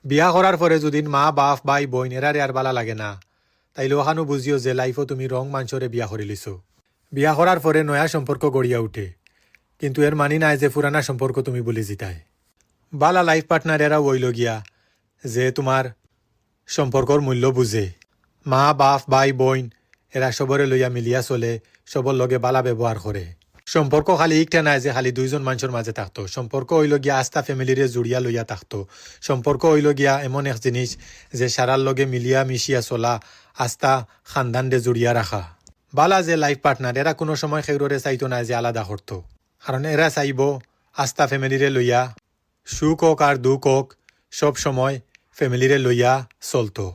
বিয়া করার পরে যদি মা বাপ ভাই বোন এরারে আর বালা লাগে না তাইলে ওখানো বুঝিও যে লাইফও তুমি রং মানুষরে বিয়া করে লিছো। বিয়া করার পরে নয়া সম্পর্ক গড়িয়া উঠে, কিন্তু এর মানি নাই যে পুরানা সম্পর্ক তুমি বলে জিতায়। বালা লাইফ পার্টনার এরা ওইল গিয়া যে তোমার সম্পর্কর মূল্য বুঝে। মা বাপ ভাই বোন এরা সবরে লইয়া মিলিয়া চলে, সবর লগে বালা ব্যবহার করে। সম্পর্ক খালি একটা নাই যে খালি দুইজন মানুষের মাঝে থাকতো। সম্পর্ক হইল গিয়া আস্থা ফ্যামিলিরে জুড়িয়া লইয়া থাকতো। সম্পর্ক হইল গিয়া এমন এক জিনিস যে সারার লগে মিলিয়া মিশিয়া চলা, আস্থা খানদানরে জুড়িয়া রাখা। বালা যে লাইফ পার্টনার এরা কোনো সময় খেউরে চাইতো না যে আলাদা করতো, কারণ এরা চাইব আস্থা ফ্যামিলিরে লইয়া সুখ হোক আর দুঃখ হোক সব সময় ফ্যামিলিরে লইয়া চলতো।